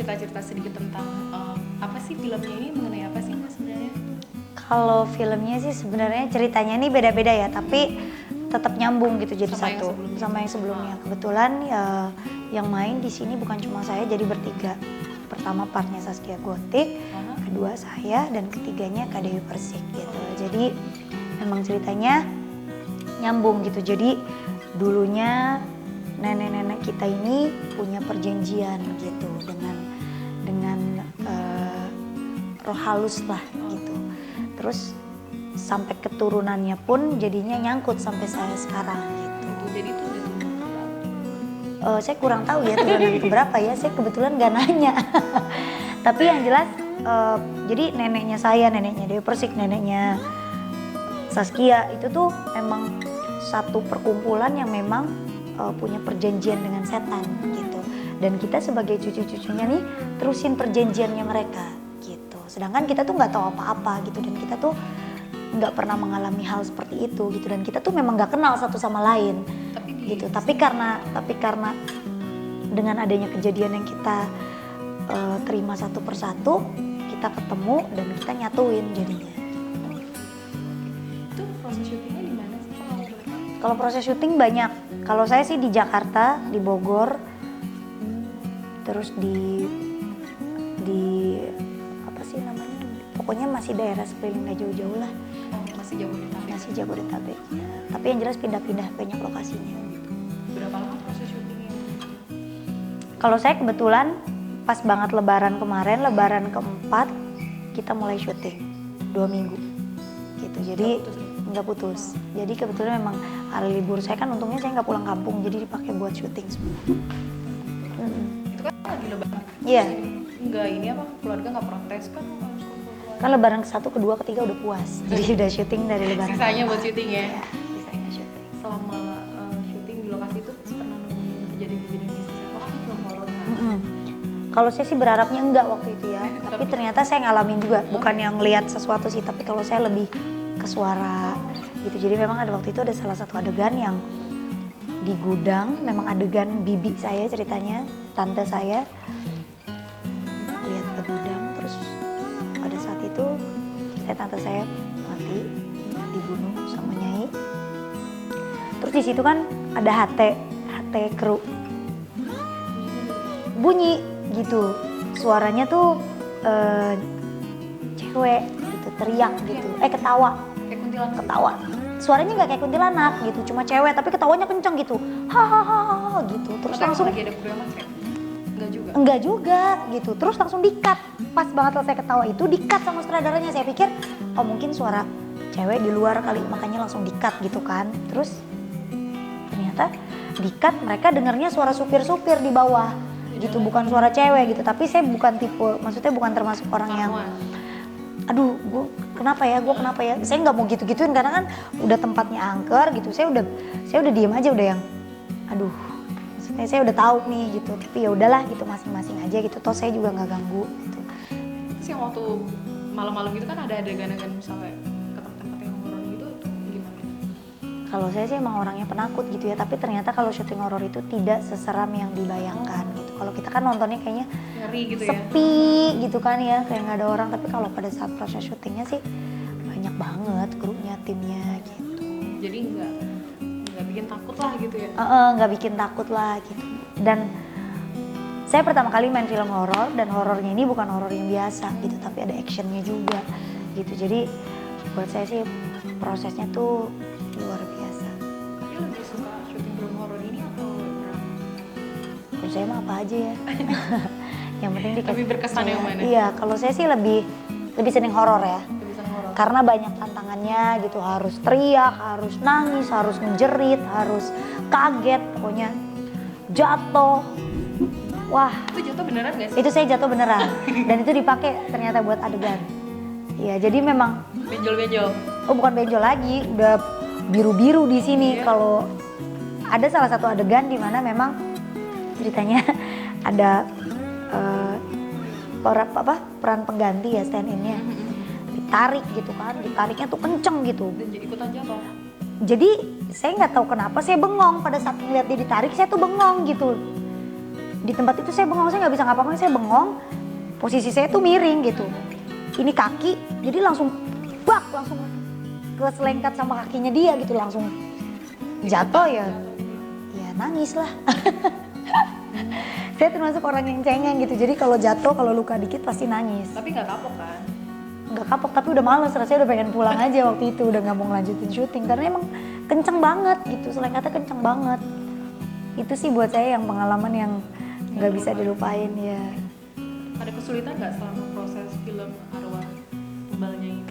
cerita-cerita sedikit tentang apa sih filmnya ini, mengenai apa sih Mas sebenarnya? Kalau filmnya sih sebenarnya ceritanya ini beda-beda ya, tapi tetap nyambung gitu jadi Sama satu sama yang sebelumnya. Kebetulan ya yang main di sini bukan cuma saya, jadi bertiga. Pertama partnya Zaskia Gotik, kedua saya, dan ketiganya Kak Dewi Persik gitu. Jadi memang ceritanya nyambung gitu. Jadi dulunya nenek-nenek kita ini punya perjanjian gitu dengan roh halus lah gitu. Terus sampai keturunannya pun jadinya nyangkut sampai saya sekarang gitu. Jadi itu udah Saya kurang tahu ya turunan keberapa ya, saya kebetulan gak nanya. Tapi yang jelas jadi neneknya saya, neneknya Dewi Persik, neneknya Zaskia itu tuh memang satu perkumpulan yang memang punya perjanjian dengan setan gitu. Dan kita sebagai cucu-cucunya nih terusin perjanjiannya mereka gitu. Sedangkan kita tuh nggak tahu apa-apa gitu, dan kita tuh nggak pernah mengalami hal seperti itu gitu, dan kita tuh memang nggak kenal satu sama lain gitu. Tapi karena dengan adanya kejadian yang kita terima satu persatu, kita ketemu dan kita nyatuin jadinya. Itu proses syutingnya di mana sih Pak? Kalau proses syuting banyak. Kalau saya sih di Jakarta, di Bogor, terus di apa sih namanya? Pokoknya masih daerah sekeliling, nggak jauh-jauh lah. Masih Jabodetabek. Masih Jabodetabek. Ya. Tapi yang jelas pindah-pindah banyak lokasinya. Berapa lama proses syutingnya? Kalau saya kebetulan pas banget Lebaran kemarin, Lebaran keempat kita mulai syuting 2 minggu gitu. Jadi nggak putus. Jadi kebetulan memang hari libur saya kan, untungnya saya nggak pulang kampung, jadi dipakai buat syuting semua. Itu kan lagi Lebaran. Iya. Enggak ini apa, keluarga nggak protes kan? Kan Lebaran ke-1, kedua, ketiga udah puas. Jadi udah syuting dari Lebaran. Sisanya buat syuting ya? Iya, sisanya syuting. Selama syuting di lokasi itu pernah nemuin kejadian-kejadian mistis apa kan film horor kan? Kalau saya sih berharapnya enggak waktu itu ya. Tapi ternyata saya ngalamin juga. Bukan yang ngelihat sesuatu sih, tapi kalau saya lebih ke suara gitu. Jadi memang ada waktu itu ada salah satu adegan yang di gudang, memang adegan bibi saya ceritanya, tante saya lihat ke gudang, terus pada saat itu tante saya mati, dibunuh sama Nyai. Terus di situ kan ada HT kru bunyi gitu, suaranya tuh cewek gitu teriak gitu, ketawa, Kayak kuntilanak. ketawa. Suaranya nggak kayak kuntilanak gitu, cuma cewek tapi ketawanya kenceng gitu, hahaha gitu. Terus Tapi langsung lagi ada kuliah kayak enggak juga gitu, terus langsung di-cut. Pas banget selesai ketawa itu di-cut sama sutradaranya. Saya pikir oh mungkin suara cewek di luar kali, makanya langsung di-cut gitu kan. Terus ternyata di-cut, mereka dengarnya suara supir-supir di bawah gitu, bukan suara cewek gitu. Tapi saya bukan tipe, maksudnya bukan termasuk orang yang aduh gue kenapa ya, saya nggak mau gitu-gituin karena kan udah tempatnya angker gitu. Saya udah diem aja, udah yang aduh, maksudnya saya udah tahu nih gitu, tapi ya udahlah gitu, masing-masing aja gitu, toh saya juga nggak ganggu gitu. Terus yang waktu malam-malam gitu kan ada adegan-adegan misalnya ke tempat-tempat yang horor gitu, itu gimana? Kalau saya sih emang orangnya penakut gitu ya, tapi ternyata kalau syuting horor itu tidak seseram yang dibayangkan gitu. Kalau kita kan nontonnya kayaknya Ngeri gitu ya? sepi gitu kan ya, kayak nggak ada orang. Tapi kalau pada saat proses syutingnya sih banyak banget krunya, timnya gitu. Jadi nggak bikin takut lah gitu ya? Nggak bikin takut lah gitu. Dan saya pertama kali main film horor, dan horornya ini bukan horor yang biasa gitu, tapi ada actionnya juga gitu. Jadi buat saya sih prosesnya tuh luar biasa. Tapi lebih suka syuting film horor ini atau drama? Menurut saya mah apa aja ya. Yang penting dikasih. Lebih berkesan yang mana? Iya, kalau saya sih lebih seneng horor ya. Lebih senang horor. Karena banyak tantangannya gitu, harus teriak, harus nangis, harus menjerit, harus kaget, pokoknya jatuh. Wah, Itu jatuh beneran gak sih? itu saya jatuh beneran. Dan itu dipakai ternyata buat adegan. Iya, jadi memang Benjol-benjol? oh bukan benjol lagi, udah biru-biru di sini. Iya. Kalau ada salah satu adegan di mana memang ceritanya ada peran pengganti ya, stand in-nya. Ditarik gitu kan, ditariknya tuh kenceng gitu. Dan jadi ikutan jatuh? Jadi saya nggak tahu kenapa saya bengong pada saat ngeliat dia ditarik, saya tuh bengong gitu. di tempat itu saya bengong, saya nggak bisa ngapa-ngapain, saya bengong, posisi saya tuh miring gitu, ini kaki, jadi langsung langsung keselengkat sama kakinya dia gitu, langsung jatuh ya nangis lah. Saya termasuk orang yang cengeng gitu, jadi kalau jatuh, kalau luka dikit pasti nangis. Tapi nggak kapok kan? Nggak kapok, tapi udah males, rasanya udah pengen pulang aja waktu itu, udah nggak mau ngelanjutin syuting karena emang kenceng banget gitu, selengkatnya kenceng banget. Itu sih buat saya yang pengalaman yang nggak bisa dilupain ya. Ada kesulitan nggak selama proses film Arwah Tumbalnya ini?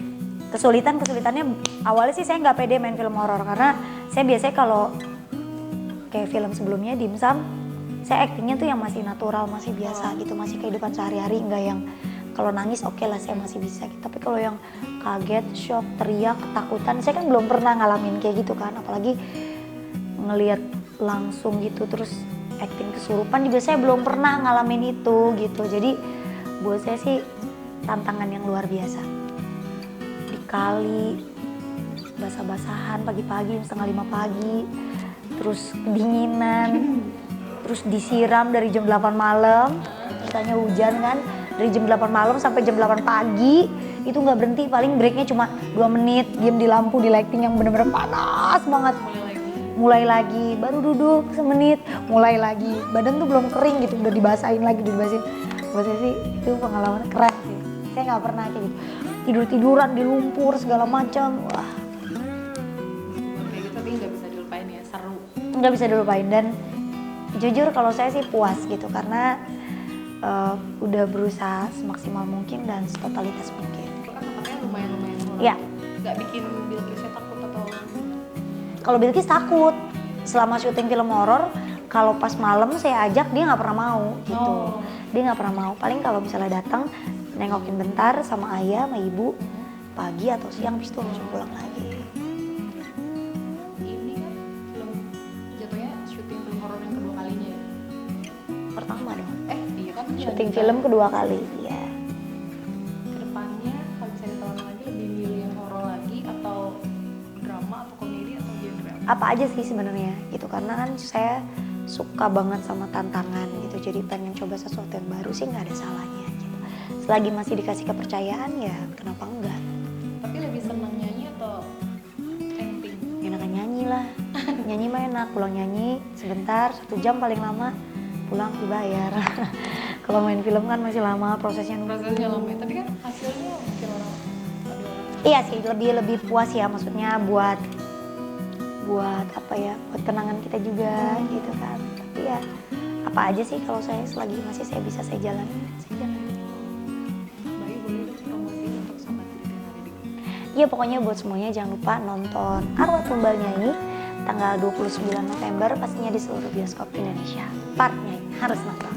Kesulitannya awalnya sih saya nggak pede main film horor karena saya biasanya kalau kayak film sebelumnya Dimsum, saya aktingnya tuh yang masih natural, masih biasa gitu, masih kehidupan sehari-hari, nggak yang kalau nangis oke lah saya masih bisa gitu. Tapi kalau yang kaget, shock, teriak, ketakutan, saya kan belum pernah ngalamin kayak gitu kan, apalagi ngelihat langsung gitu, terus akting kesurupan juga saya belum pernah ngalamin itu gitu. Jadi buat saya sih tantangan yang luar biasa. Di kali, basah-basahan pagi-pagi, 4:30 pagi, terus kedinginan, terus disiram dari jam 8 malam, misalnya hujan kan, dari jam 8 malam sampai jam 8 pagi, itu nggak berhenti, paling breaknya cuma 2 menit, diem di lampu, di lighting yang bener-bener panas banget. Mulai lagi, baru duduk semenit, mulai lagi, badan tuh belum kering gitu, udah dibasahin lagi, buat saya sih itu pengalaman keren sih, saya nggak pernah kayak gitu, tidur-tiduran di lumpur segala macam, wah. Kayak gitu tapi nggak bisa dilupain ya, seru. Nggak bisa dilupain dan jujur kalau saya sih puas gitu karena udah berusaha semaksimal mungkin dan setotalitas mungkin. Itu kan tempatnya lumayan horor. Iya. Nggak bikin Bilkisnya takut atau? Kalau Bilkis takut selama syuting film horor, kalau pas malam saya ajak dia nggak pernah mau gitu. Dia nggak pernah mau. Paling kalau misalnya datang nengokin bentar sama ayah sama ibu, pagi atau siang habis itu langsung pulang lagi. Ini kan film jatuhnya syuting film horor yang kedua kalinya ya? Pertama dong. Iya kan? Syuting film kedua kali, ya. Kedepannya kalau bisa ditolong lagi lebih milih yang horor lagi atau drama atau komedi atau genre apa? Apa aja sih sebenarnya gitu karena kan saya suka banget sama tantangan gitu, jadi pengen coba sesuatu yang baru sih nggak ada salahnya gitu. Selagi masih dikasih kepercayaan ya kenapa enggak. Tapi lebih seneng nyanyi atau acting? Enakan nyanyi lah, nyanyi mah enak, pulang nyanyi sebentar 1 jam paling lama, pulang dibayar. Kalau main film kan masih lama prosesnya nunggu. Prosesnya lama ya, tapi kan hasilnya mungkin ada orang. Iya sih, lebih puas ya, maksudnya buat apa ya, buat kenangan kita juga gitu kan. Tapi ya apa aja sih kalau saya selagi masih saya bisa saya jalani, saya jalani. Bayu boleh dong promosiin untuk sobat Didi yang ada di Iya pokoknya buat semuanya jangan lupa nonton Arwah Tumbal Nyai tanggal 29 November pastinya di seluruh bioskop Indonesia. Part Nyai harus nonton.